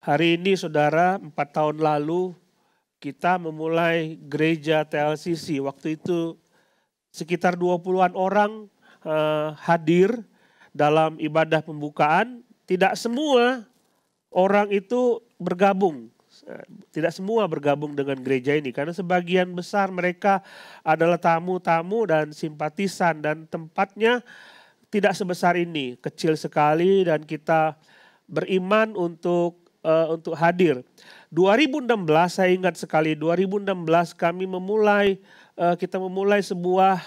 Hari ini saudara, 4 tahun lalu kita memulai gereja TLCC. Waktu itu sekitar 20-an orang hadir dalam ibadah pembukaan. Tidak semua orang itu bergabung. Tidak semua bergabung dengan gereja ini. Karena sebagian besar mereka adalah tamu-tamu dan simpatisan. Dan tempatnya tidak sebesar ini. Kecil sekali dan kita beriman untuk hadir. 2016 saya ingat sekali, 2016 kami kita memulai sebuah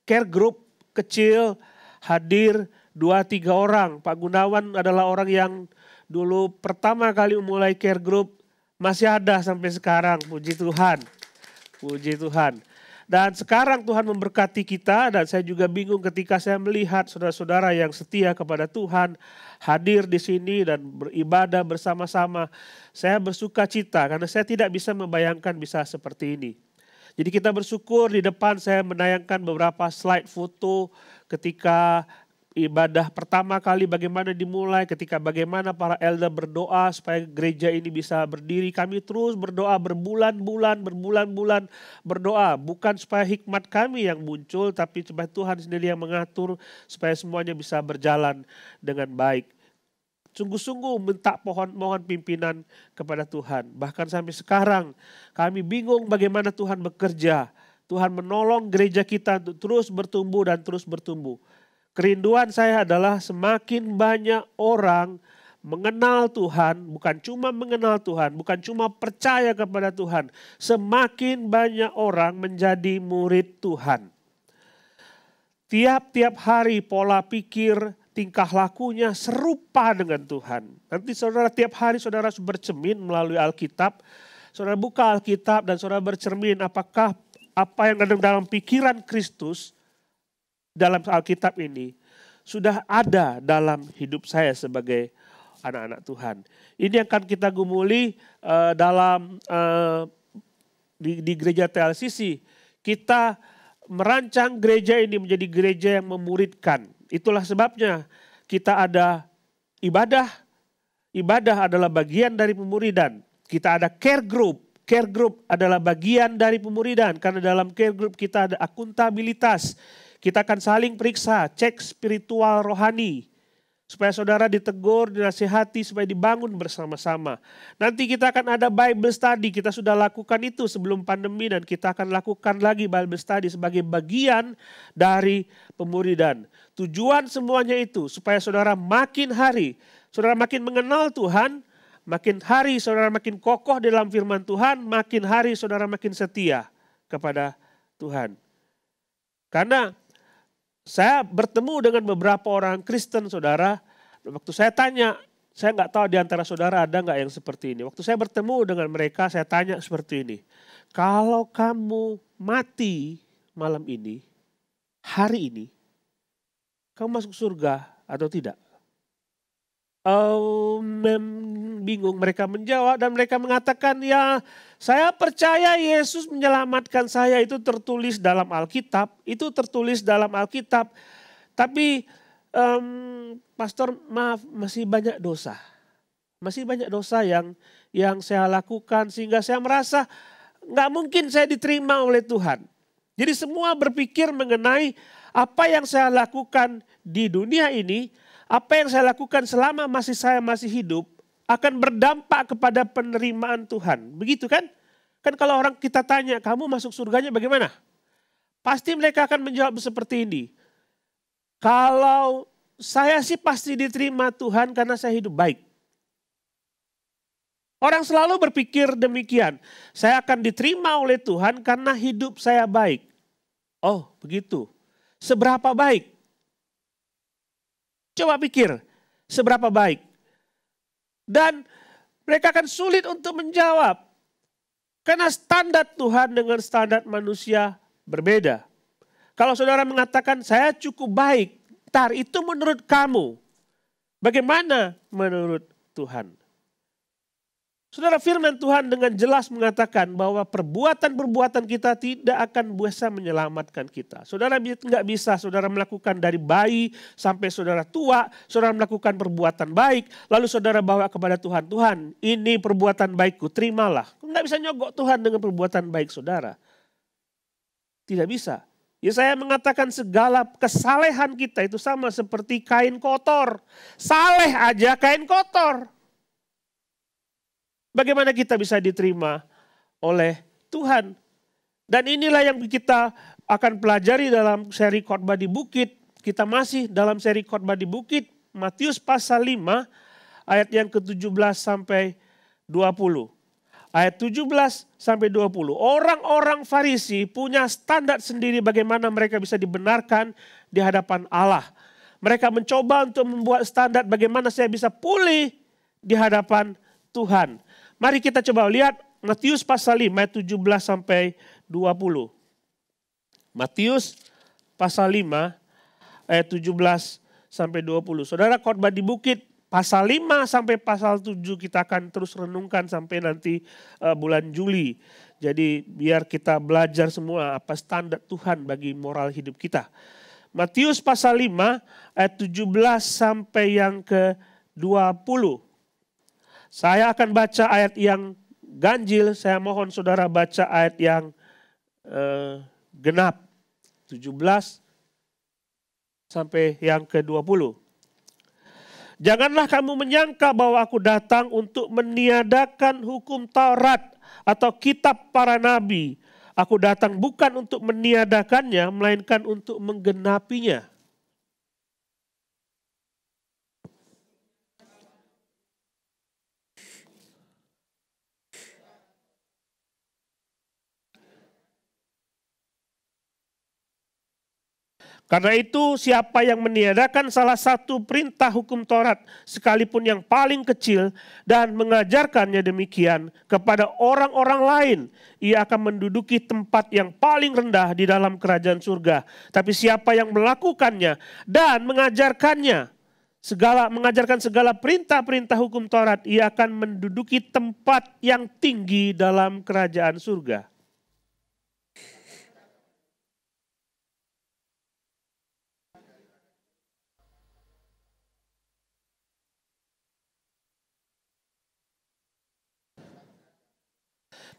care group kecil, hadir 2-3 orang. Pak Gunawan adalah orang yang dulu pertama kali memulai care group, masih ada sampai sekarang, puji Tuhan. Puji Tuhan. Dan sekarang Tuhan memberkati kita dan saya juga bingung ketika saya melihat saudara-saudara yang setia kepada Tuhan hadir di sini dan beribadah bersama-sama. Saya bersuka cita karena saya tidak bisa membayangkan bisa seperti ini. Jadi kita bersyukur, di depan saya menayangkan beberapa slide foto ketika ibadah pertama kali bagaimana dimulai, ketika bagaimana para elder berdoa supaya gereja ini bisa berdiri. Kami terus berdoa berbulan-bulan berdoa. Bukan supaya hikmat kami yang muncul, tapi supaya Tuhan sendiri yang mengatur supaya semuanya bisa berjalan dengan baik. Sungguh-sungguh minta mohon pimpinan kepada Tuhan. Bahkan sampai sekarang kami bingung bagaimana Tuhan bekerja. Tuhan menolong gereja kita untuk terus bertumbuh dan terus bertumbuh. Kerinduan saya adalah semakin banyak orang mengenal Tuhan, bukan cuma mengenal Tuhan, bukan cuma percaya kepada Tuhan. Semakin banyak orang menjadi murid Tuhan. Tiap-tiap hari pola pikir, tingkah lakunya serupa dengan Tuhan. Nanti saudara tiap hari saudara bercermin melalui Alkitab. Saudara buka Alkitab dan saudara bercermin apakah apa yang ada dalam pikiran Kristus dalam Alkitab ini sudah ada dalam hidup saya sebagai anak-anak Tuhan. Ini yang akan kita gumuli di gereja TLCC. Kita merancang gereja ini menjadi gereja yang memuridkan. Itulah sebabnya kita ada ibadah. Ibadah adalah bagian dari pemuridan. Kita ada care group. Care group adalah bagian dari pemuridan. Karena dalam care group kita ada akuntabilitas. Kita akan saling periksa, cek spiritual rohani. Supaya saudara ditegur, dinasihati, supaya dibangun bersama-sama. Nanti kita akan ada Bible study, kita sudah lakukan itu sebelum pandemi dan kita akan lakukan lagi Bible study sebagai bagian dari pemuridan. Tujuan semuanya itu supaya saudara makin hari, saudara makin mengenal Tuhan, makin hari saudara makin kokoh dalam firman Tuhan, makin hari saudara makin setia kepada Tuhan. Karena saya bertemu dengan beberapa orang Kristen saudara, waktu saya tanya, saya nggak tahu di antara saudara ada nggak yang seperti ini. Waktu saya bertemu dengan mereka saya tanya seperti ini, kalau kamu mati malam ini, hari ini, kamu masuk surga atau tidak? Bingung mereka menjawab dan mereka mengatakan ya saya percaya Yesus menyelamatkan saya, itu tertulis dalam Alkitab, tapi pastor maaf masih banyak dosa. Masih banyak dosa yang saya lakukan sehingga saya merasa nggak mungkin saya diterima oleh Tuhan. Jadi semua berpikir mengenai apa yang saya lakukan di dunia ini, apa yang saya lakukan selama saya masih hidup akan berdampak kepada penerimaan Tuhan. Begitu kan? Kan kalau orang kita tanya, kamu masuk surganya bagaimana? Pasti mereka akan menjawab seperti ini. Kalau saya sih pasti diterima Tuhan karena saya hidup baik. Orang selalu berpikir demikian. Saya akan diterima oleh Tuhan karena hidup saya baik. Oh begitu. Seberapa baik? Coba pikir, seberapa baik? Dan mereka akan sulit untuk menjawab. Karena standar Tuhan dengan standar manusia berbeda. Kalau saudara mengatakan saya cukup baik, itu menurut kamu. Bagaimana menurut Tuhan? Saudara, firman Tuhan dengan jelas mengatakan bahwa perbuatan-perbuatan kita tidak akan bisa menyelamatkan kita. Saudara nggak bisa saudara melakukan dari bayi sampai saudara tua, saudara melakukan perbuatan baik, lalu saudara bawa kepada Tuhan. Tuhan, ini perbuatan baikku, terimalah. Nggak bisa nyogok Tuhan dengan perbuatan baik saudara. Tidak bisa. Yesaya mengatakan segala kesalehan kita itu sama seperti kain kotor. Saleh aja kain kotor. Bagaimana kita bisa diterima oleh Tuhan? Dan inilah yang kita akan pelajari dalam seri khotbah di bukit. Kita masih dalam seri khotbah di bukit. Matius pasal 5 ayat yang ke-17 sampai 20. Ayat 17 sampai 20. Orang-orang Farisi punya standar sendiri bagaimana mereka bisa dibenarkan di hadapan Allah. Mereka mencoba untuk membuat standar bagaimana saya bisa pulih di hadapan Tuhan. Mari kita coba lihat Matius pasal 5 ayat 17 sampai 20. Matius pasal 5 ayat 17 sampai 20. Saudara, khotbah di bukit pasal 5 sampai pasal 7 kita akan terus renungkan sampai nanti bulan Juli. Jadi biar kita belajar semua apa standar Tuhan bagi moral hidup kita. Matius pasal 5 ayat 17 sampai yang ke-20. Saya akan baca ayat yang ganjil, saya mohon saudara baca ayat yang genap. 17 sampai yang ke-20. Janganlah kamu menyangka bahwa aku datang untuk meniadakan hukum Taurat atau kitab para nabi. Aku datang bukan untuk meniadakannya, melainkan untuk menggenapinya. Karena itu siapa yang meniadakan salah satu perintah hukum Taurat sekalipun yang paling kecil dan mengajarkannya demikian kepada orang-orang lain, ia akan menduduki tempat yang paling rendah di dalam kerajaan surga. Tapi siapa yang melakukannya dan mengajarkan segala perintah-perintah hukum Taurat, ia akan menduduki tempat yang tinggi dalam kerajaan surga.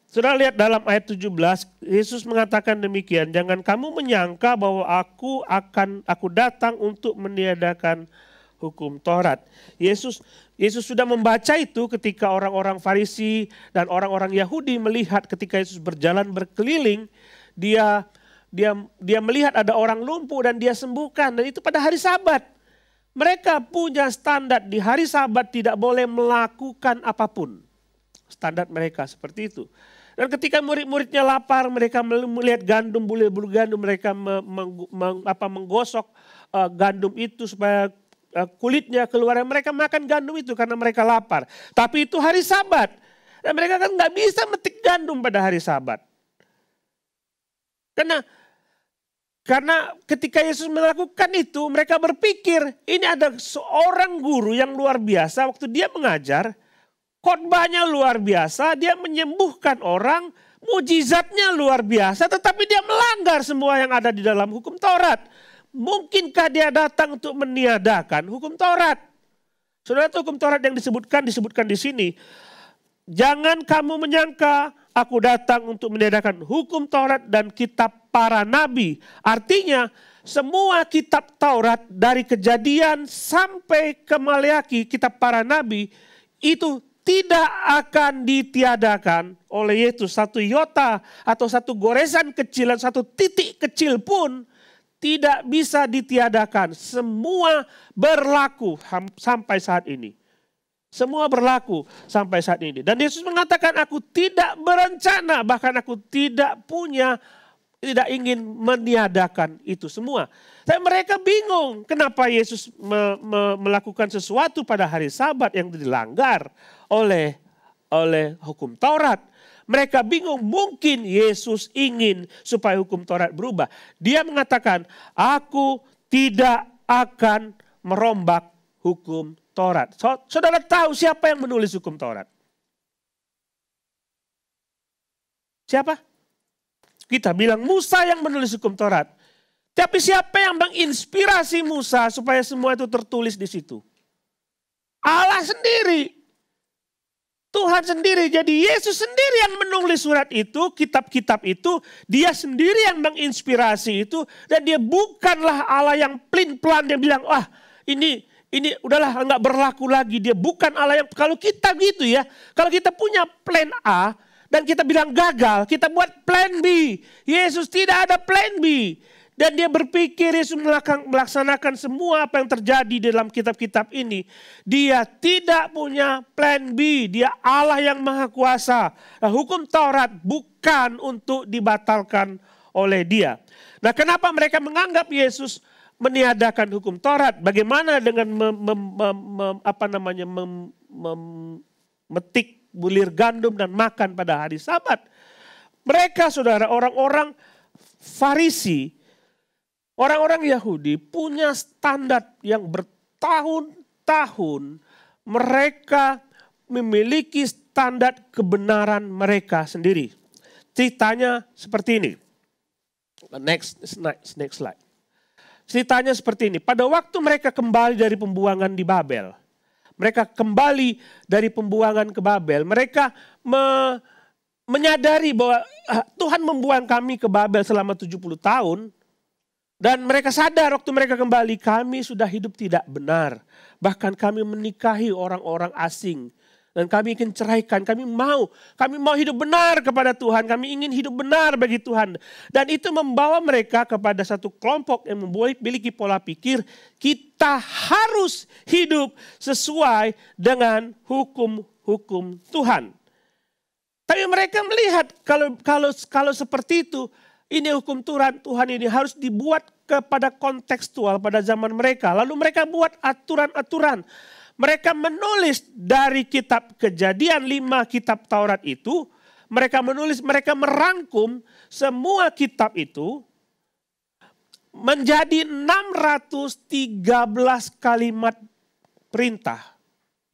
Saudara lihat dalam ayat 17, Yesus mengatakan demikian, jangan kamu menyangka bahwa aku datang untuk meniadakan hukum Taurat. Yesus sudah membaca itu ketika orang-orang Farisi dan orang-orang Yahudi melihat ketika Yesus berjalan berkeliling, dia melihat ada orang lumpuh dan dia sembuhkan, dan itu pada hari Sabat. Mereka punya standar di hari Sabat tidak boleh melakukan apapun. Standar mereka seperti itu. Dan ketika murid-muridnya lapar, mereka melihat gandum, bulu-bulu gandum, mereka menggosok gandum itu supaya kulitnya keluar. Mereka makan gandum itu karena mereka lapar. Tapi itu hari Sabat. Dan mereka kan nggak bisa metik gandum pada hari Sabat. Karena ketika Yesus melakukan itu, mereka berpikir ini ada seorang guru yang luar biasa waktu dia mengajar. Khotbahnya luar biasa, dia menyembuhkan orang, mujizatnya luar biasa, tetapi dia melanggar semua yang ada di dalam hukum Taurat. Mungkinkah dia datang untuk meniadakan hukum Taurat? Saudara, hukum Taurat yang disebutkan di sini. Jangan kamu menyangka aku datang untuk meniadakan hukum Taurat dan kitab para nabi. Artinya semua kitab Taurat dari Kejadian sampai ke Maleakhi, kitab para nabi itu tidak akan ditiadakan oleh Yesus. Satu iota atau satu goresan kecil, satu titik kecil pun tidak bisa ditiadakan. Semua berlaku sampai saat ini. Semua berlaku sampai saat ini. Dan Yesus mengatakan aku tidak berencana, bahkan aku tidak ingin meniadakan itu semua. Tapi mereka bingung kenapa Yesus melakukan sesuatu pada hari Sabat yang dilanggar oleh hukum Taurat. Mereka bingung, mungkin Yesus ingin supaya hukum Taurat berubah. Dia mengatakan, aku tidak akan merombak hukum Taurat. Saudara tahu siapa yang menulis hukum Taurat? Siapa? Kita bilang Musa yang menulis hukum Taurat. Tapi siapa yang menginspirasi Musa supaya semua itu tertulis di situ? Allah sendiri. Tuhan sendiri. Jadi Yesus sendiri yang menulis surat itu, kitab-kitab itu. Dia sendiri yang menginspirasi itu. Dan dia bukanlah Allah yang pelin-pelan. Dia bilang, wah ini udahlah nggak berlaku lagi. Dia bukan Allah yang, kalau kita gitu ya. Kalau kita punya plan A dan kita bilang gagal, kita buat plan B. Yesus tidak ada plan B. Dan dia berpikir Yesus melaksanakan semua apa yang terjadi dalam kitab-kitab ini. Dia tidak punya plan B. Dia Allah yang maha kuasa. Nah, hukum Taurat bukan untuk dibatalkan oleh dia. Nah, kenapa mereka menganggap Yesus meniadakan hukum Taurat? Bagaimana dengan memetik bulir gandum dan makan pada hari Sabat? Mereka, saudara, orang-orang Farisi, orang-orang Yahudi punya standar yang bertahun-tahun. Mereka memiliki standar kebenaran mereka sendiri. Ceritanya seperti ini. Next slide. Ceritanya seperti ini. Pada waktu mereka kembali dari pembuangan di Babel. Mereka kembali dari pembuangan ke Babel. Mereka menyadari bahwa Tuhan membuang kami ke Babel selama 70 tahun. Dan mereka sadar waktu mereka kembali, kami sudah hidup tidak benar. Bahkan kami menikahi orang-orang asing. Dan kami ingin ceraikan, kami mau hidup benar kepada Tuhan. Kami ingin hidup benar bagi Tuhan. Dan itu membawa mereka kepada satu kelompok yang memiliki pola pikir, kita harus hidup sesuai dengan hukum-hukum Tuhan. Tapi mereka melihat kalau seperti itu, ini hukum Tuhan ini harus dibuat kepada kontekstual pada zaman mereka. Lalu mereka buat aturan-aturan. Mereka menulis dari kitab Kejadian 5 kitab Taurat itu. Mereka merangkum semua kitab itu menjadi 613 kalimat perintah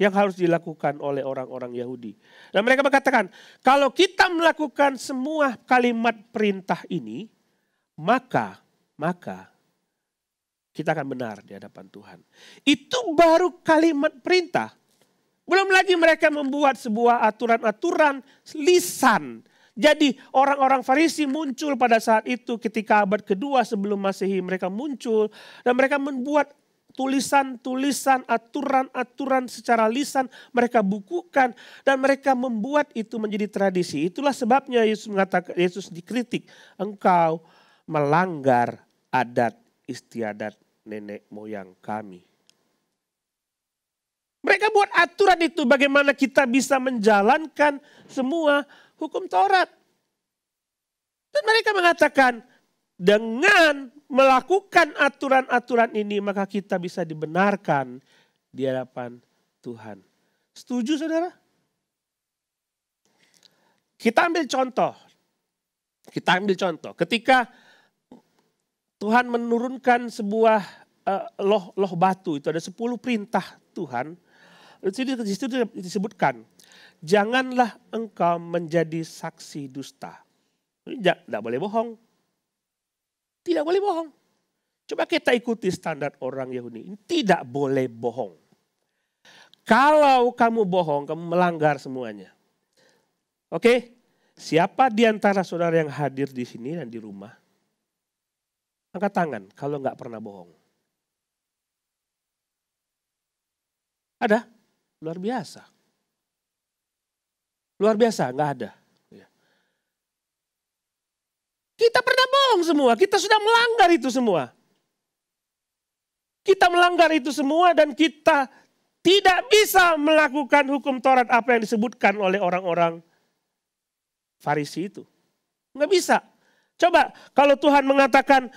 yang harus dilakukan oleh orang-orang Yahudi. Dan mereka mengatakan, kalau kita melakukan semua kalimat perintah ini, maka kita akan benar di hadapan Tuhan. Itu baru kalimat perintah. Belum lagi mereka membuat sebuah aturan-aturan lisan. Jadi orang-orang Farisi muncul pada saat itu ketika abad kedua sebelum Masehi mereka muncul. Dan mereka membuat tulisan-tulisan, aturan-aturan secara lisan mereka bukukan dan mereka membuat itu menjadi tradisi. Itulah sebabnya Yesus dikritik, engkau melanggar adat istiadat nenek moyang kami. Mereka buat aturan itu bagaimana kita bisa menjalankan semua hukum Taurat. Dan mereka mengatakan dengan melakukan aturan-aturan ini maka kita bisa dibenarkan di hadapan Tuhan. Setuju saudara? Kita ambil contoh. Ketika Tuhan menurunkan sebuah loh batu, itu ada 10 perintah Tuhan. Di situ disebutkan, janganlah engkau menjadi saksi dusta. Tidak boleh bohong. Tidak boleh bohong. Coba kita ikuti standar orang Yahudi. Tidak boleh bohong. Kalau kamu bohong, kamu melanggar semuanya. Oke? Siapa di antara saudara yang hadir di sini dan di rumah? Angkat tangan kalau nggak pernah bohong. Ada? Luar biasa. Luar biasa, nggak ada. Kita pernah bohong semua, kita sudah melanggar itu semua. Kita melanggar itu semua dan kita tidak bisa melakukan hukum Taurat apa yang disebutkan oleh orang-orang Farisi itu. Nggak bisa. Coba kalau Tuhan mengatakan,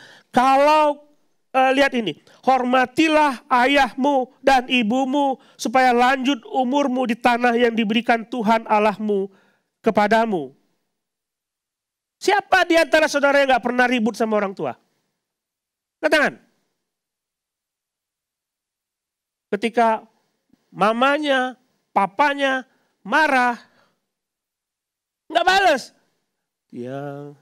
lihat ini, hormatilah ayahmu dan ibumu supaya lanjut umurmu di tanah yang diberikan Tuhan Allahmu kepadamu. Siapa di antara saudara yang gak pernah ribut sama orang tua? Angkat tangan. Ketika mamanya, papanya marah, gak balas. yang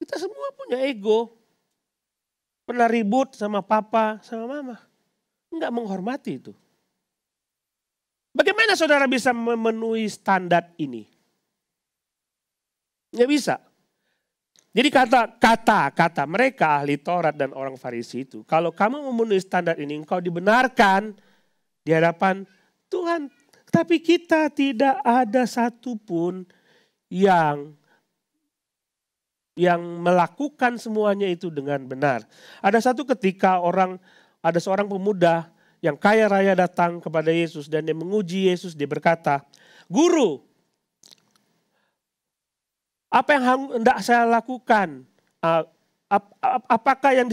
kita semua punya ego. Pernah ribut sama papa, sama mama. Enggak menghormati itu. Bagaimana saudara bisa memenuhi standar ini? Nggak bisa. Jadi kata mereka ahli Taurat dan orang Farisi itu, kalau kamu memenuhi standar ini, engkau dibenarkan di hadapan Tuhan. Tapi kita tidak ada satupun yang melakukan semuanya itu dengan benar. Ada satu ketika ada seorang pemuda yang kaya raya datang kepada Yesus dan dia menguji Yesus, dia berkata, "Guru, apa yang hendak saya lakukan? Apakah yang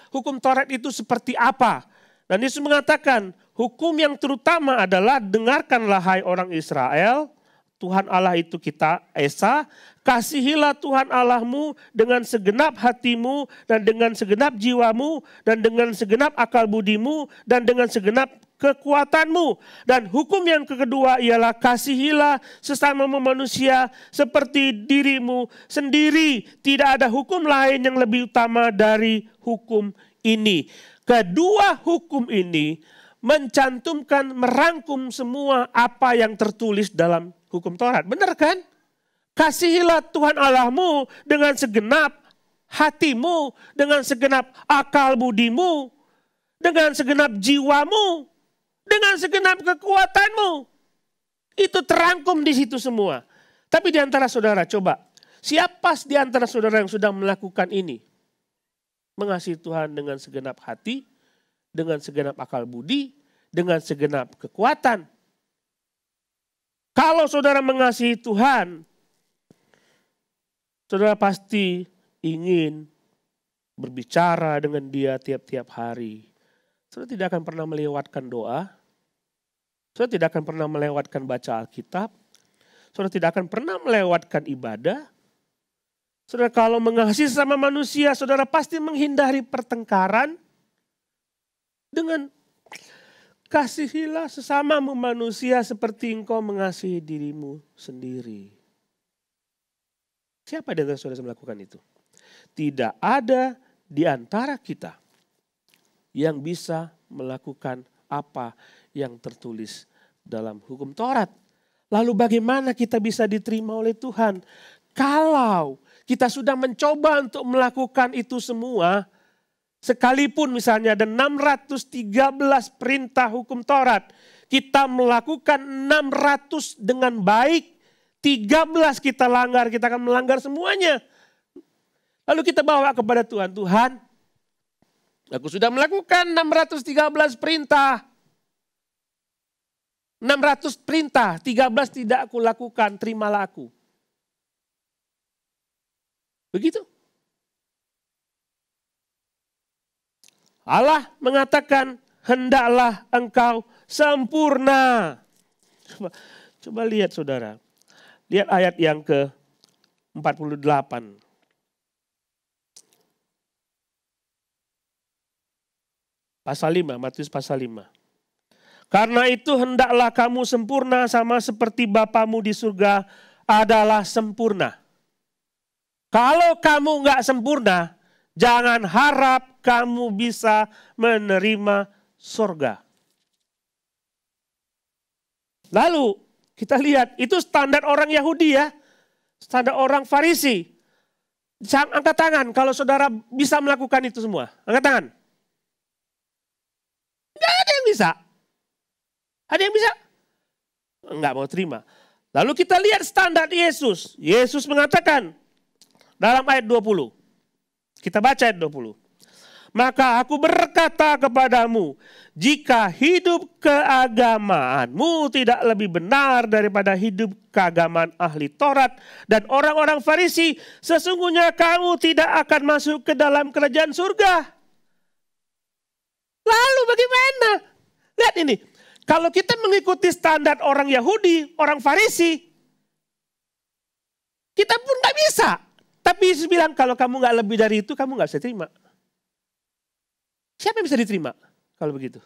hukum Taurat itu seperti apa?" Dan Yesus mengatakan, hukum yang terutama adalah dengarkanlah hai orang Israel, Tuhan Allah itu kita Esa, kasihilah Tuhan Allahmu dengan segenap hatimu dan dengan segenap jiwamu dan dengan segenap akal budimu dan dengan segenap kekuatanmu. Dan hukum yang kedua ialah kasihilah sesama manusia seperti dirimu sendiri. Tidak ada hukum lain yang lebih utama dari hukum ini. Kedua hukum ini mencantumkan, merangkum semua apa yang tertulis dalam hukum Taurat. Benar kan? Kasihilah Tuhan Allahmu dengan segenap hatimu, dengan segenap akal budimu, dengan segenap jiwamu, dengan segenap kekuatanmu. Itu terangkum di situ semua. Tapi di antara saudara, coba, siapa di antara saudara yang sudah melakukan ini? Mengasihi Tuhan dengan segenap hati, dengan segenap akal budi, dengan segenap kekuatan. Kalau saudara mengasihi Tuhan, saudara pasti ingin berbicara dengan Dia tiap-tiap hari. Saudara tidak akan pernah melewatkan doa. Saudara tidak akan pernah melewatkan baca Alkitab. Saudara tidak akan pernah melewatkan ibadah. Saudara kalau mengasihi sama manusia, saudara pasti menghindari pertengkaran. Dengan kasihilah sesama manusia seperti engkau mengasihi dirimu sendiri. Siapa di antara saudara yang melakukan itu? Tidak ada di antara kita yang bisa melakukan apa yang tertulis dalam hukum Taurat. Lalu bagaimana kita bisa diterima oleh Tuhan? Kalau kita sudah mencoba untuk melakukan itu semua, sekalipun misalnya ada 613 perintah hukum Taurat, kita melakukan 600 dengan baik, 13 kita langgar, kita akan melanggar semuanya. Lalu kita bawa kepada Tuhan, Tuhan, aku sudah melakukan 613 perintah. 600 perintah, 13 tidak aku lakukan, terimalah aku. Begitu. Allah mengatakan, hendaklah engkau sempurna. Coba lihat saudara. Lihat ayat yang ke-48. Pasal 5, Matius pasal 5. Karena itu hendaklah kamu sempurna sama seperti Bapamu di surga adalah sempurna. Kalau kamu enggak sempurna, jangan harap kamu bisa menerima surga. Lalu kita lihat, itu standar orang Yahudi ya. Standar orang Farisi. Angkat tangan kalau saudara bisa melakukan itu semua. Angkat tangan. Enggak ada yang bisa. Ada yang bisa? Enggak mau terima. Lalu kita lihat standar Yesus. Yesus mengatakan dalam ayat 20. Kita baca ayat 20. Maka aku berkata kepadamu, jika hidup keagamaanmu tidak lebih benar daripada hidup keagamaan ahli Taurat dan orang-orang Farisi, sesungguhnya kamu tidak akan masuk ke dalam kerajaan surga. Lalu bagaimana? Lihat ini, kalau kita mengikuti standar orang Yahudi, orang Farisi, kita pun gak bisa. Tapi Yesus bilang, kalau kamu gak lebih dari itu, kamu gak bisa terima. Siapa yang bisa diterima kalau begitu?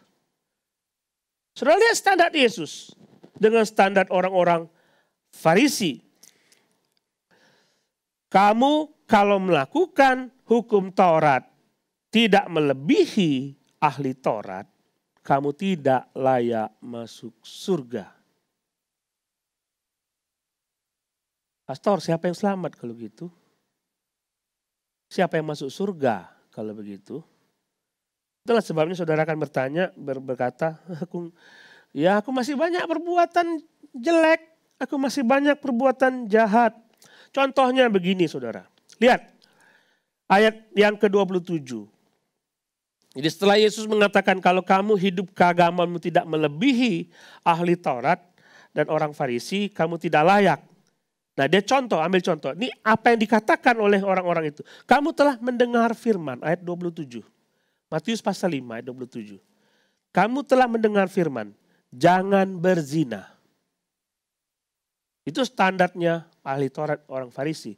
Saudara lihat standar Yesus dengan standar orang-orang Farisi. Kamu kalau melakukan hukum Taurat tidak melebihi ahli Taurat, kamu tidak layak masuk surga. Pastor, siapa yang selamat kalau gitu? Siapa yang masuk surga kalau begitu? Itulah sebabnya saudara akan berkata, aku masih banyak perbuatan jelek, aku masih banyak perbuatan jahat. Contohnya begini saudara, lihat ayat yang ke-27. Jadi setelah Yesus mengatakan kalau kamu hidup keagamaanmu tidak melebihi ahli Taurat dan orang Farisi, kamu tidak layak. Nah dia ambil contoh. Ini apa yang dikatakan oleh orang-orang itu. Kamu telah mendengar firman, ayat 27. Matius pasal 5 ayat 27. Kamu telah mendengar firman, jangan berzina. Itu standarnya ahli Taurat orang Farisi.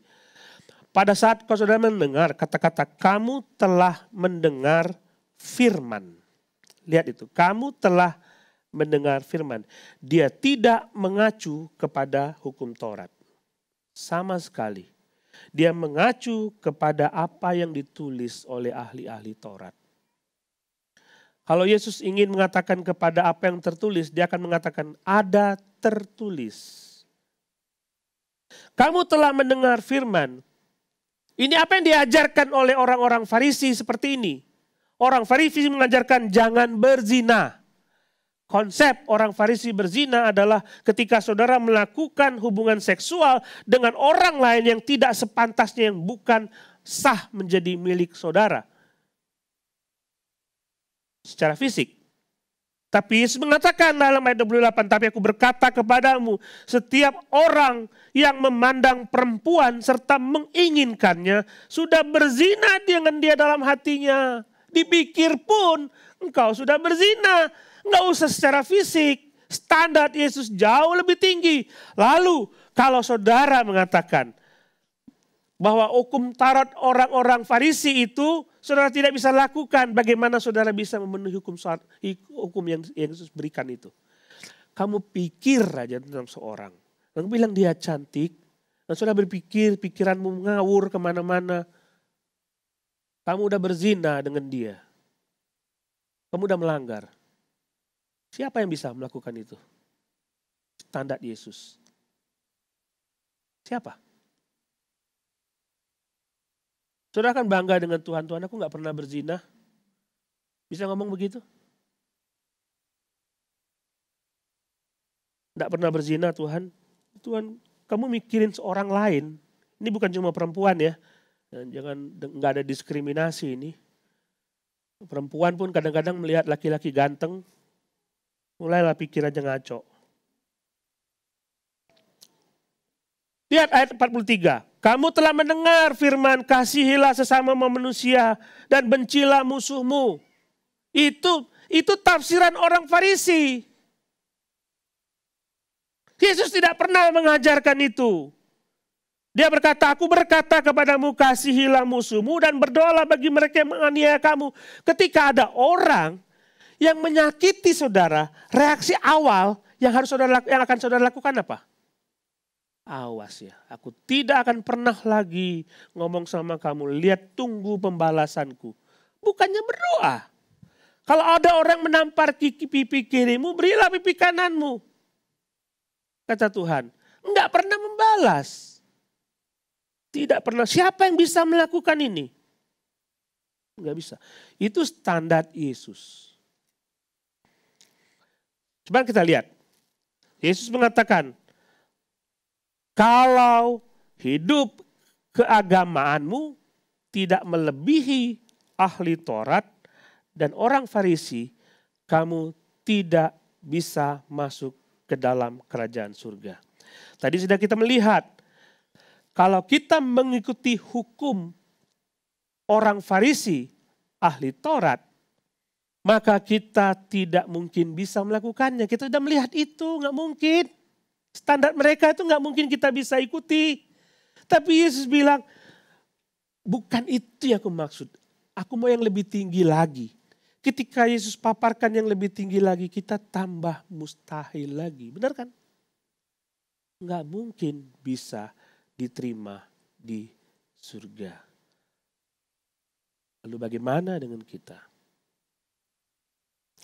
Pada saat kau saudara mendengar kata-kata kamu telah mendengar firman. Lihat itu, kamu telah mendengar firman. Dia tidak mengacu kepada hukum Taurat. Sama sekali. Dia mengacu kepada apa yang ditulis oleh ahli-ahli Taurat. Kalau Yesus ingin mengatakan kepada apa yang tertulis, dia akan mengatakan ada tertulis. Kamu telah mendengar firman. Ini apa yang diajarkan oleh orang-orang Farisi seperti ini. Orang Farisi mengajarkan jangan berzina. Konsep orang Farisi berzina adalah ketika saudara melakukan hubungan seksual dengan orang lain yang tidak sepantasnya, yang bukan sah menjadi milik saudara. Secara fisik. Tapi Yesus mengatakan dalam ayat 28, tapi aku berkata kepadamu, setiap orang yang memandang perempuan serta menginginkannya sudah berzina dengan dia dalam hatinya. Dipikir pun engkau sudah berzina. Enggak usah secara fisik, standar Yesus jauh lebih tinggi. Lalu kalau saudara mengatakan bahwa hukum Taurat orang-orang Farisi itu saudara tidak bisa lakukan, bagaimana saudara bisa memenuhi hukum yang Yesus berikan itu? Kamu pikir aja tentang seorang, kamu bilang dia cantik, dan saudara berpikir, pikiranmu ngawur kemana-mana. Kamu udah berzina dengan dia, kamu udah melanggar. Siapa yang bisa melakukan itu? Standar Yesus. Siapa? Saudara kan bangga dengan Tuhan, Tuhan aku gak pernah berzina. Bisa ngomong begitu? Gak pernah berzina Tuhan. Tuhan, kamu mikirin seorang lain. Ini bukan cuma perempuan ya. Jangan, gak ada diskriminasi ini. Perempuan pun kadang-kadang melihat laki-laki ganteng, mulailah pikirannya ngaco. Lihat ayat 43. Kamu telah mendengar firman, kasihilah sesama manusia dan bencilah musuhmu. Itu tafsiran orang Farisi. Yesus tidak pernah mengajarkan itu. Dia berkata, aku berkata kepadamu, kasihilah musuhmu dan berdoalah bagi mereka yang menganiaya kamu. Ketika ada orang yang menyakiti saudara, reaksi awal yang akan saudara lakukan apa? Awas ya, aku tidak akan pernah lagi ngomong sama kamu. Lihat, tunggu pembalasanku. Bukannya berdoa. Kalau ada orang menampar pipi kirimu, berilah pipi kananmu. Kata Tuhan, enggak pernah membalas. Tidak pernah. Siapa yang bisa melakukan ini? Enggak bisa. Itu standar Yesus. Coba kita lihat. Yesus mengatakan, kalau hidup keagamaanmu tidak melebihi ahli Taurat dan orang Farisi, kamu tidak bisa masuk ke dalam kerajaan surga. Tadi sudah kita melihat, kalau kita mengikuti hukum orang Farisi, ahli Taurat, maka kita tidak mungkin bisa melakukannya. Kita sudah melihat itu, nggak mungkin. Standar mereka itu nggak mungkin kita bisa ikuti. Tapi Yesus bilang, bukan itu yang aku maksud. Aku mau yang lebih tinggi lagi. Ketika Yesus paparkan yang lebih tinggi lagi, kita tambah mustahil lagi. Benar kan? nggak mungkin bisa diterima di surga. Lalu bagaimana dengan kita?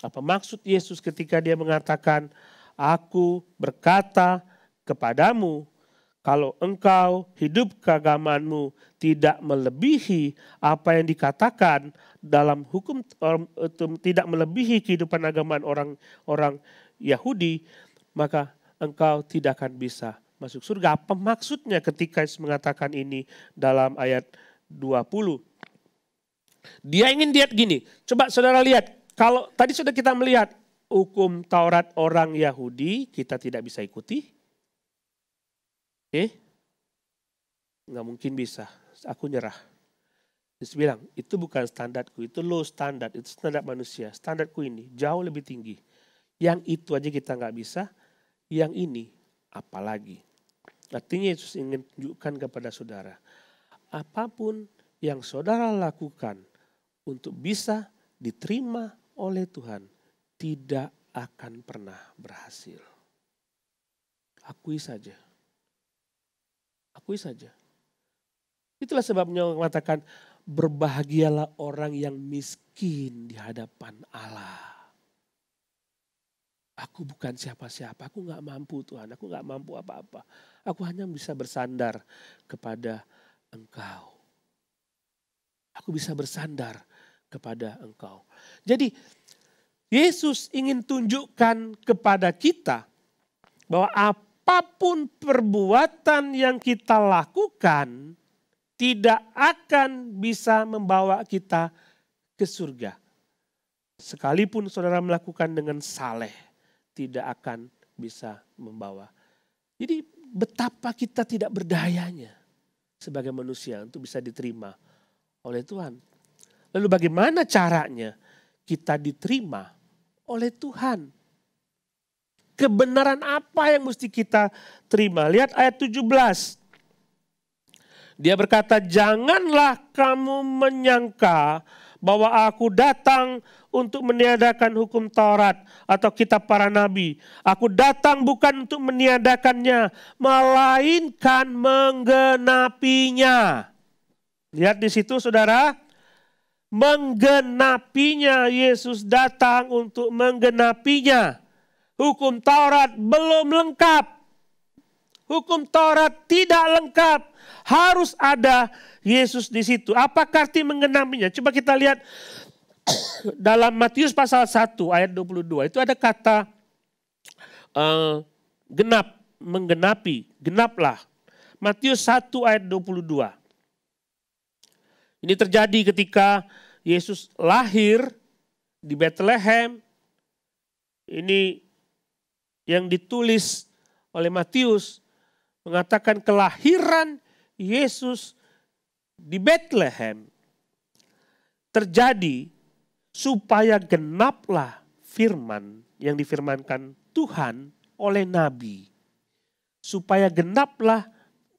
Apa maksud Yesus ketika dia mengatakan, aku berkata kepadamu, kalau engkau hidup keagamaanmu tidak melebihi apa yang dikatakan dalam hukum, tidak melebihi kehidupan agamaan orang Yahudi, maka engkau tidak akan bisa masuk surga. Apa maksudnya ketika Yesus mengatakan ini dalam ayat 20? Dia ingin lihat gini, coba saudara lihat, kalau tadi sudah kita melihat hukum Taurat orang Yahudi, kita tidak bisa ikuti. Nggak mungkin bisa, aku nyerah. Yesus bilang, itu bukan standarku, itu low standard, itu standar manusia. Standarku ini jauh lebih tinggi. Yang itu aja kita nggak bisa, yang ini apalagi. Artinya Yesus ingin tunjukkan kepada saudara, apapun yang saudara lakukan untuk bisa diterima oleh Tuhan, tidak akan pernah berhasil. Akui saja. Akui saja. Itulah sebabnya mengatakan berbahagialah orang yang miskin di hadapan Allah. Aku bukan siapa-siapa, aku gak mampu Tuhan, aku gak mampu apa-apa. Aku hanya bisa bersandar kepada Engkau. Aku bisa bersandar kepada Engkau. Jadi Yesus ingin tunjukkan kepada kita bahwa apapun perbuatan yang kita lakukan tidak akan bisa membawa kita ke surga. Sekalipun saudara melakukan dengan saleh, tidak akan bisa membawa. Jadi betapa kita tidak berdayanya sebagai manusia untuk bisa diterima oleh Tuhan. Lalu bagaimana caranya kita diterima oleh Tuhan? Kebenaran apa yang mesti kita terima? Lihat ayat 17. Dia berkata, janganlah kamu menyangka bahwa aku datang untuk meniadakan hukum Taurat atau kitab para nabi. Aku datang bukan untuk meniadakannya, melainkan menggenapinya. Lihat di situ saudara, menggenapinya. Yesus datang untuk menggenapinya. Hukum Taurat belum lengkap. Hukum Taurat tidak lengkap. Harus ada Yesus di situ. Apakah arti menggenapinya? Coba kita lihat dalam Matius pasal 1 ayat 22. Itu ada kata genap, menggenapi, genaplah. Matius 1 ayat 22. Ini terjadi ketika Yesus lahir di Bethlehem. Ini yang ditulis oleh Matius mengatakan kelahiran Yesus di Bethlehem terjadi supaya genaplah firman yang difirmankan Tuhan oleh Nabi. Supaya genaplah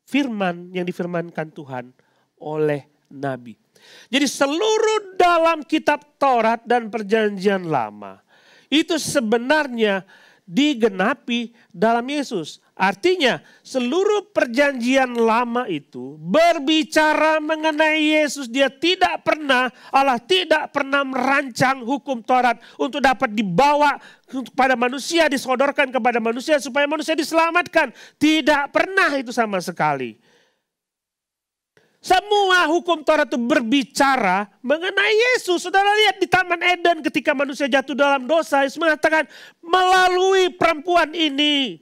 firman yang difirmankan Tuhan oleh Nabi. Jadi seluruh dalam kitab Taurat dan perjanjian lama itu sebenarnya digenapi dalam Yesus. Artinya seluruh perjanjian lama itu berbicara mengenai Yesus. Allah tidak pernah merancang hukum Taurat untuk dapat dibawa kepada manusia, disodorkan kepada manusia supaya manusia diselamatkan. Tidak pernah itu sama sekali. Semua hukum Taurat itu berbicara mengenai Yesus. Saudara lihat di Taman Eden ketika manusia jatuh dalam dosa. Yesus mengatakan melalui perempuan ini,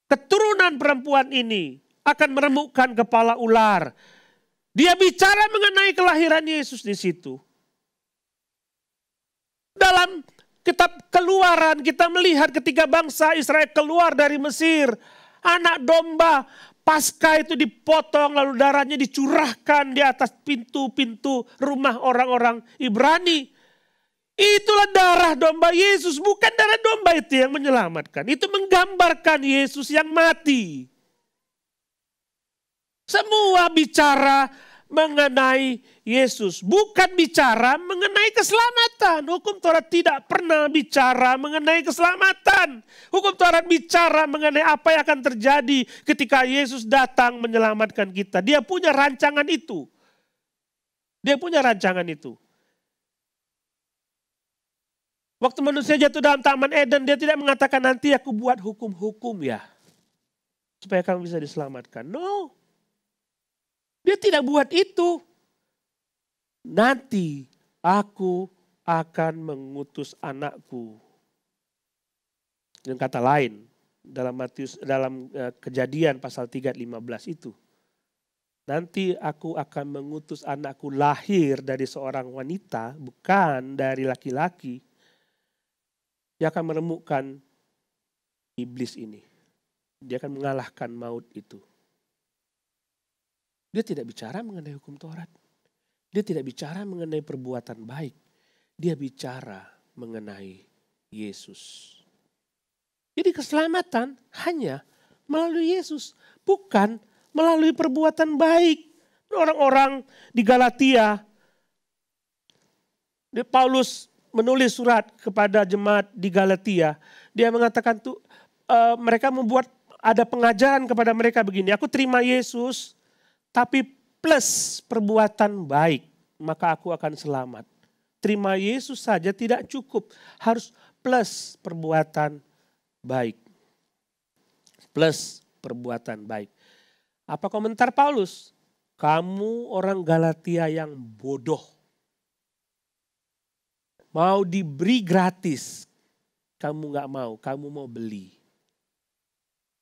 keturunan perempuan ini akan meremukkan kepala ular. Dia bicara mengenai kelahiran Yesus di situ. Dalam kitab Keluaran kita melihat ketika bangsa Israel keluar dari Mesir. Anak domba Paskah itu dipotong lalu darahnya dicurahkan di atas pintu-pintu rumah orang-orang Ibrani. Itulah darah domba Yesus, bukan darah domba itu yang menyelamatkan. Itu menggambarkan Yesus yang mati. Semua bicara mengenai Yesus. Bukan bicara mengenai keselamatan. Hukum Taurat tidak pernah bicara mengenai keselamatan. Hukum Taurat bicara mengenai apa yang akan terjadi ketika Yesus datang menyelamatkan kita. Dia punya rancangan itu. Dia punya rancangan itu. Waktu manusia jatuh dalam Taman Eden, dia tidak mengatakan nanti aku buat hukum-hukum ya. Supaya kamu bisa diselamatkan. No. Dia tidak buat itu. Nanti aku akan mengutus anakku. Dengan kata lain, dalam Kejadian pasal 3 ayat 15 itu. Nanti aku akan mengutus anakku lahir dari seorang wanita, bukan dari laki-laki. Dia akan meremukkan iblis ini. Dia akan mengalahkan maut itu. Dia tidak bicara mengenai hukum Taurat. Dia tidak bicara mengenai perbuatan baik. Dia bicara mengenai Yesus. Jadi keselamatan hanya melalui Yesus. Bukan melalui perbuatan baik. Orang-orang di Galatia, Paulus menulis surat kepada jemaat di Galatia. Dia mengatakan mereka membuat ada pengajaran kepada mereka begini. Aku terima Yesus tapi plus perbuatan baik. Maka aku akan selamat. Terima Yesus saja tidak cukup. Harus plus perbuatan baik. Plus perbuatan baik. Apa komentar Paulus? Kamu orang Galatia yang bodoh. Mau diberi gratis, kamu gak mau, kamu mau beli.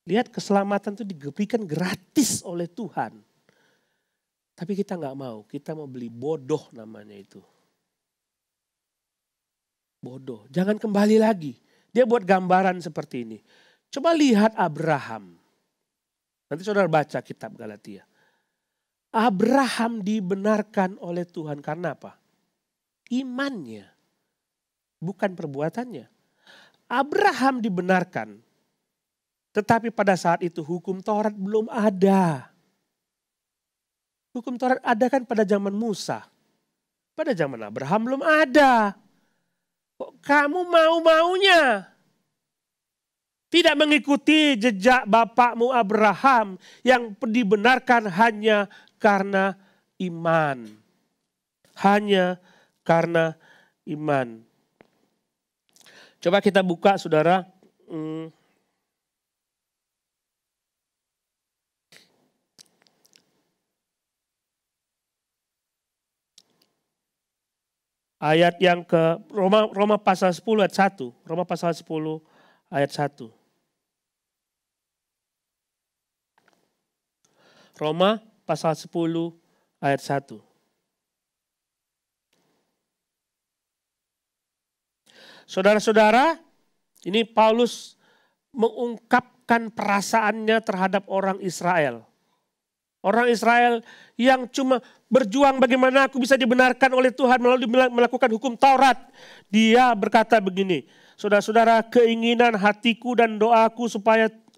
Lihat keselamatan itu diberikan gratis oleh Tuhan. Tapi kita gak mau, kita mau beli, bodoh namanya itu. Bodoh, jangan kembali lagi. Dia buat gambaran seperti ini. Coba lihat Abraham. Nanti saudara baca kitab Galatia. Abraham dibenarkan oleh Tuhan karena apa? Imannya. Bukan perbuatannya. Abraham dibenarkan. Tetapi pada saat itu hukum Taurat belum ada. Hukum Taurat ada kan pada zaman Musa. Pada zaman Abraham belum ada. Kok kamu mau-maunya? Tidak mengikuti jejak bapakmu Abraham yang dibenarkan hanya karena iman. Hanya karena iman. Coba kita buka saudara. Ayat yang ke Roma pasal 10 ayat 1. Roma pasal 10 ayat 1. Roma pasal 10 ayat 1. Saudara-saudara, ini Paulus mengungkapkan perasaannya terhadap orang Israel. Orang Israel yang cuma berjuang bagaimana aku bisa dibenarkan oleh Tuhan melalui melakukan hukum Taurat. Dia berkata begini, saudara-saudara, keinginan hatiku dan doaku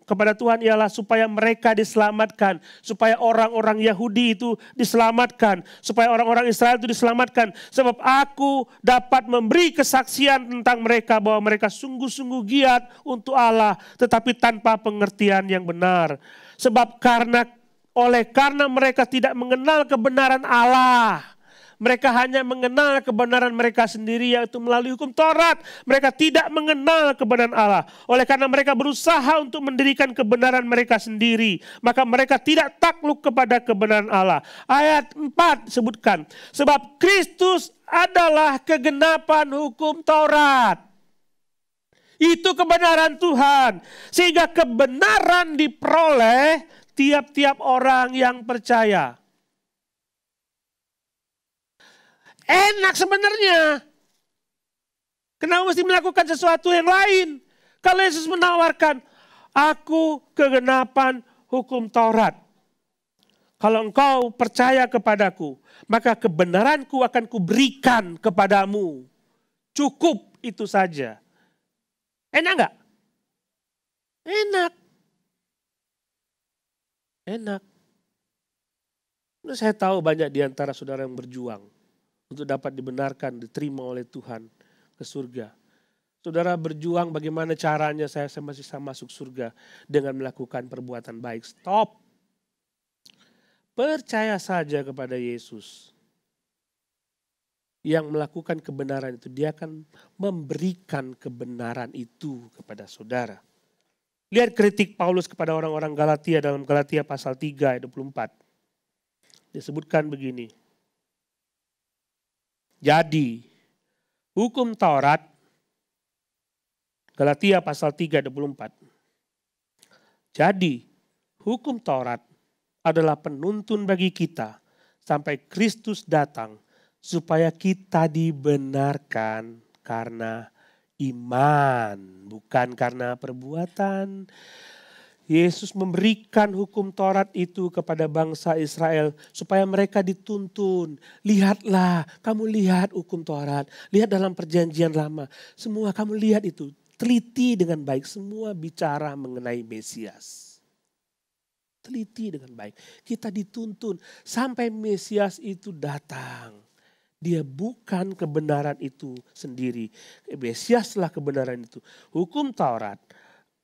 kepada Tuhan ialah supaya mereka diselamatkan. Supaya orang-orang Yahudi itu diselamatkan. Supaya orang-orang Israel itu diselamatkan. Sebab aku dapat memberi kesaksian tentang mereka bahwa mereka sungguh-sungguh giat untuk Allah. Tetapi tanpa pengertian yang benar. Sebab karena mereka tidak mengenal kebenaran Allah. Mereka hanya mengenal kebenaran mereka sendiri yaitu melalui hukum Taurat. Mereka tidak mengenal kebenaran Allah. Oleh karena mereka berusaha untuk mendirikan kebenaran mereka sendiri. Maka mereka tidak takluk kepada kebenaran Allah. Ayat 4 sebutkan. Sebab Kristus adalah kegenapan hukum Taurat. Itu kebenaran Tuhan. Sehingga kebenaran diperoleh tiap-tiap orang yang percaya. Enak sebenarnya. Kenapa mesti melakukan sesuatu yang lain? Kalau Yesus menawarkan, aku kegenapan hukum Taurat. Kalau engkau percaya kepadaku, maka kebenaranku akan kuberikan kepadamu. Cukup itu saja. Enak enggak? Enak. Enak. Saya tahu banyak di antara saudara yang berjuang untuk dapat dibenarkan, diterima oleh Tuhan ke surga. Saudara berjuang bagaimana caranya saya masih bisa masuk surga dengan melakukan perbuatan baik. Stop. Percaya saja kepada Yesus. Yang melakukan kebenaran itu, dia akan memberikan kebenaran itu kepada saudara. Lihat kritik Paulus kepada orang-orang Galatia dalam Galatia pasal 3 ayat 24. Disebutkan begini. Jadi, hukum Taurat, Galatia pasal 3 ayat 24. Jadi, hukum Taurat adalah penuntun bagi kita sampai Kristus datang supaya kita dibenarkan karena iman, bukan karena perbuatan. Yesus memberikan hukum Taurat itu kepada bangsa Israel supaya mereka dituntun. Lihatlah, kamu lihat hukum Taurat, lihat dalam perjanjian lama. Semua kamu lihat itu, teliti dengan baik, semua bicara mengenai Mesias. Teliti dengan baik, kita dituntun sampai Mesias itu datang. Dia bukan kebenaran itu sendiri. Mesiaslah kebenaran itu. Hukum Taurat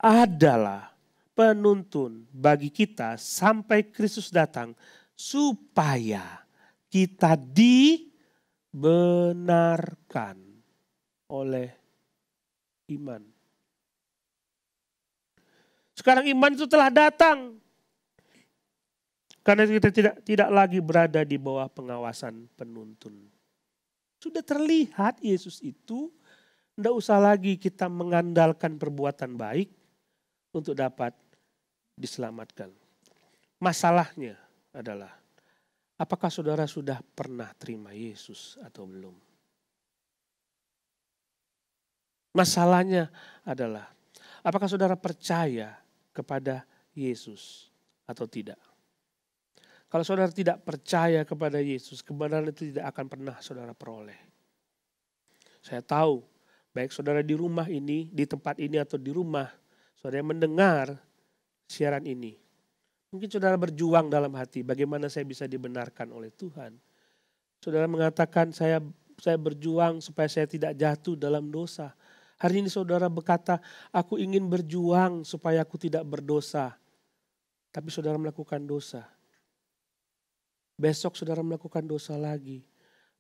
adalah penuntun bagi kita sampai Kristus datang supaya kita dibenarkan oleh iman. Sekarang iman itu telah datang. Karena kita tidak lagi berada di bawah pengawasan penuntun. Sudah terlihat Yesus itu, tidak usah lagi kita mengandalkan perbuatan baik untuk dapat diselamatkan. Masalahnya adalah, apakah saudara sudah pernah terima Yesus atau belum? Masalahnya adalah, apakah saudara percaya kepada Yesus atau tidak? Kalau saudara tidak percaya kepada Yesus, kebenaran itu tidak akan pernah saudara peroleh. Saya tahu, baik saudara di rumah ini, di tempat ini atau di rumah, saudara yang mendengar siaran ini. Mungkin saudara berjuang dalam hati, bagaimana saya bisa dibenarkan oleh Tuhan. Saudara mengatakan, saya berjuang supaya saya tidak jatuh dalam dosa. Hari ini saudara berkata, aku ingin berjuang supaya aku tidak berdosa. Tapi saudara melakukan dosa. Besok saudara melakukan dosa lagi.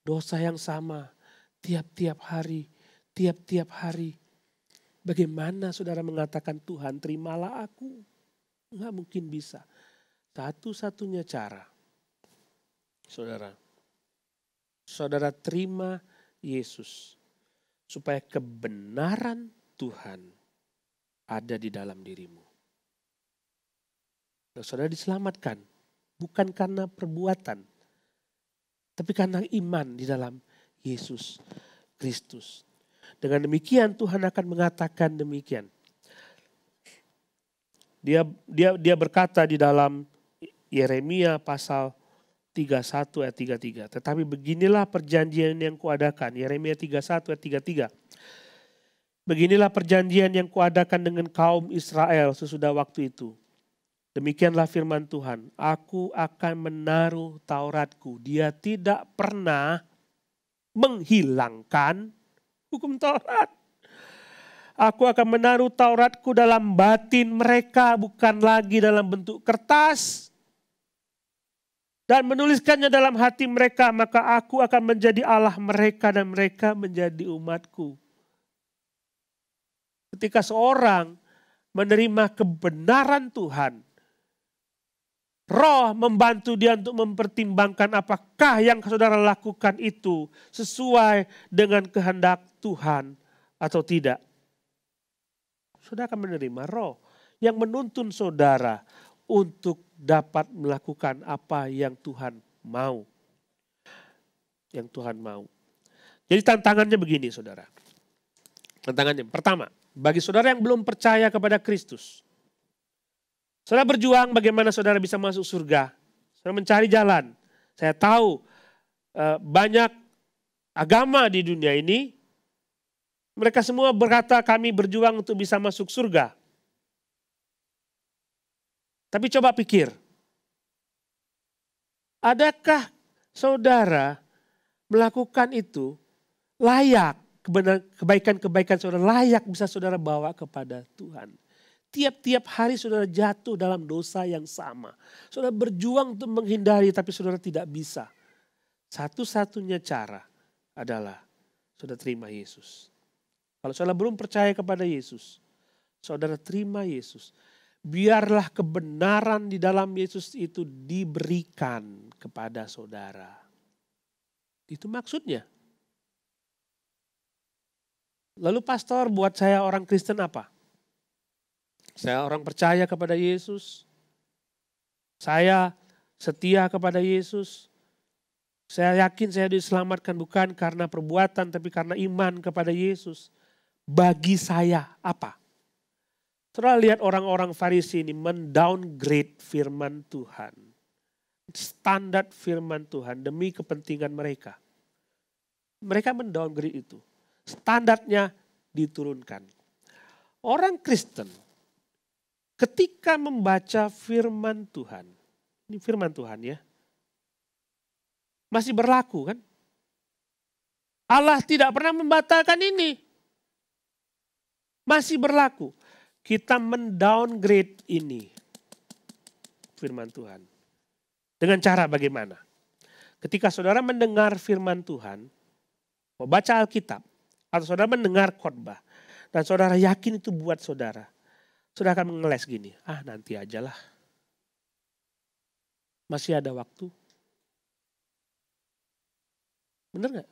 Dosa yang sama. Tiap-tiap hari. Tiap-tiap hari. Bagaimana saudara mengatakan Tuhan terimalah aku? Enggak mungkin bisa. Satu-satunya cara. Saudara terima Yesus. Supaya kebenaran Tuhan ada di dalam dirimu. Dan saudara diselamatkan. Bukan karena perbuatan, tapi karena iman di dalam Yesus Kristus. Dengan demikian Tuhan akan mengatakan demikian. Dia berkata di dalam Yeremia pasal 31 ayat 33. Tetapi beginilah perjanjian yang kuadakan. Yeremia 31 ayat 33. Beginilah perjanjian yang kuadakan dengan kaum Israel sesudah waktu itu. Demikianlah firman Tuhan, aku akan menaruh Tauratku. Dia tidak pernah menghilangkan hukum Taurat. Aku akan menaruh Tauratku dalam batin mereka, bukan lagi dalam bentuk kertas. Dan menuliskannya dalam hati mereka, maka aku akan menjadi Allah mereka dan mereka menjadi umatku. Ketika seorang menerima kebenaran Tuhan, Roh membantu dia untuk mempertimbangkan apakah yang saudara lakukan itu sesuai dengan kehendak Tuhan atau tidak. Saudara akan menerima Roh yang menuntun saudara untuk dapat melakukan apa yang Tuhan mau. Yang Tuhan mau. Jadi tantangannya begini saudara. Tantangannya pertama, bagi saudara yang belum percaya kepada Kristus. Saudara berjuang bagaimana saudara bisa masuk surga. Saudara mencari jalan. Saya tahu banyak agama di dunia ini. Mereka semua berkata kami berjuang untuk bisa masuk surga. Tapi coba pikir. Adakah saudara melakukan itu layak, kebaikan-kebaikan saudara layak bisa saudara bawa kepada Tuhan? Tiap-tiap hari saudara jatuh dalam dosa yang sama. Saudara berjuang untuk menghindari tapi saudara tidak bisa. Satu-satunya cara adalah saudara terima Yesus. Kalau saudara belum percaya kepada Yesus, saudara terima Yesus. Biarlah kebenaran di dalam Yesus itu diberikan kepada saudara. Itu maksudnya. Lalu pastor, buat saya orang Kristen apa? Saya orang percaya kepada Yesus. Saya setia kepada Yesus. Saya yakin saya diselamatkan bukan karena perbuatan tapi karena iman kepada Yesus. Bagi saya apa? Saudara lihat orang-orang Farisi ini mendowngrade firman Tuhan. Standar firman Tuhan demi kepentingan mereka. Mereka mendowngrade itu. Standarnya diturunkan. Orang Kristen ketika membaca firman Tuhan. Ini firman Tuhan ya. Masih berlaku kan? Allah tidak pernah membatalkan ini. Masih berlaku. Kita mendowngrade ini. Firman Tuhan. Dengan cara bagaimana? Ketika saudara mendengar firman Tuhan, membaca Alkitab, atau saudara mendengar khotbah, dan saudara yakin itu buat saudara, saudara akan mengeles gini, nanti ajalah. Masih ada waktu. Bener gak?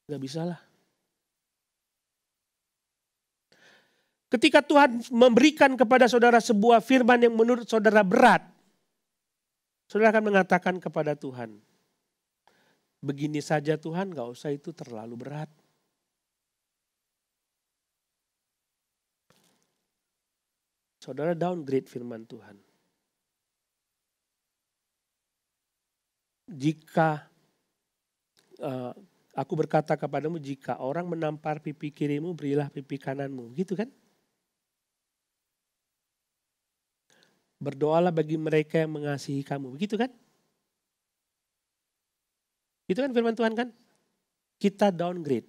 Gak bisa lah. Ketika Tuhan memberikan kepada saudara sebuah firman yang menurut saudara berat, saudara akan mengatakan kepada Tuhan, begini saja Tuhan, gak usah itu terlalu berat. Saudara downgrade firman Tuhan. Jika aku berkata kepadamu, jika orang menampar pipi kirimu, berilah pipi kananmu. Gitu kan? Berdoalah bagi mereka yang mengasihi kamu. Begitu kan? Itu kan firman Tuhan kan? Kita downgrade.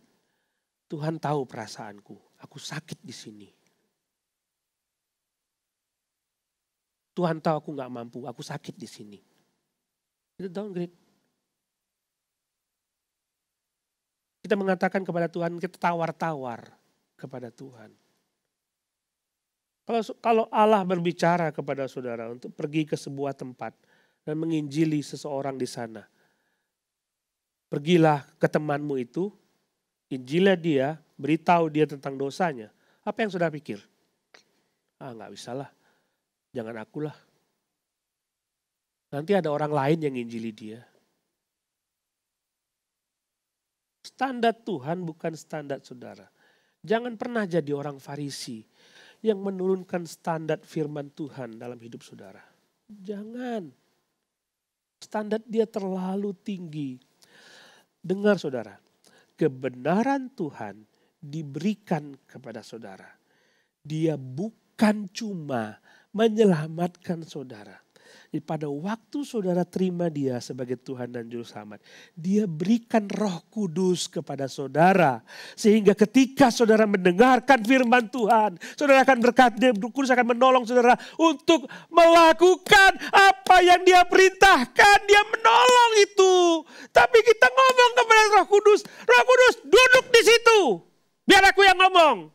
Tuhan tahu perasaanku. Aku sakit di sini. Tuhan tahu aku gak mampu. Aku sakit di sini. Itu downgrade. Kita mengatakan kepada Tuhan, kita tawar-tawar kepada Tuhan. Kalau Allah berbicara kepada saudara untuk pergi ke sebuah tempat dan menginjili seseorang di sana. Pergilah ke temanmu itu, injilah dia, beritahu dia tentang dosanya. Apa yang saudara pikir? Gak bisa lah, jangan akulah. Nanti ada orang lain yang injili dia. Standar Tuhan bukan standar saudara. Jangan pernah jadi orang Farisi yang menurunkan standar firman Tuhan dalam hidup saudara. Jangan. Standar dia terlalu tinggi. Dengar saudara, kebenaran Tuhan diberikan kepada saudara. Dia bukan cuma menyelamatkan saudara. Pada waktu saudara terima dia sebagai Tuhan dan Juru Selamat, dia berikan Roh Kudus kepada saudara. Sehingga ketika saudara mendengarkan firman Tuhan, saudara akan berkata, Roh Kudus akan menolong saudara untuk melakukan apa yang dia perintahkan. Dia menolong itu. Tapi kita ngomong kepada Roh Kudus duduk di situ. Biar aku yang ngomong.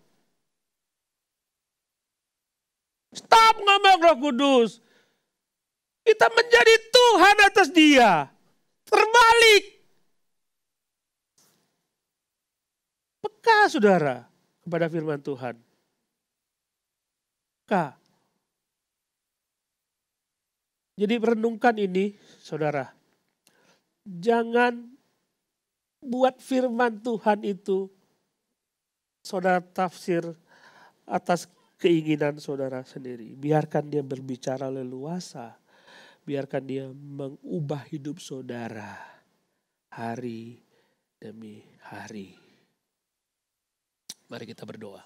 Stop ngomong Roh Kudus. Kita menjadi Tuhan atas dia. Terbalik. Peka saudara kepada firman Tuhan. Peka. Jadi renungkan ini saudara. Jangan buat firman Tuhan itu saudara tafsir atas keinginan saudara sendiri. Biarkan dia berbicara leluasa. Biarkan dia mengubah hidup saudara hari demi hari. Mari kita berdoa.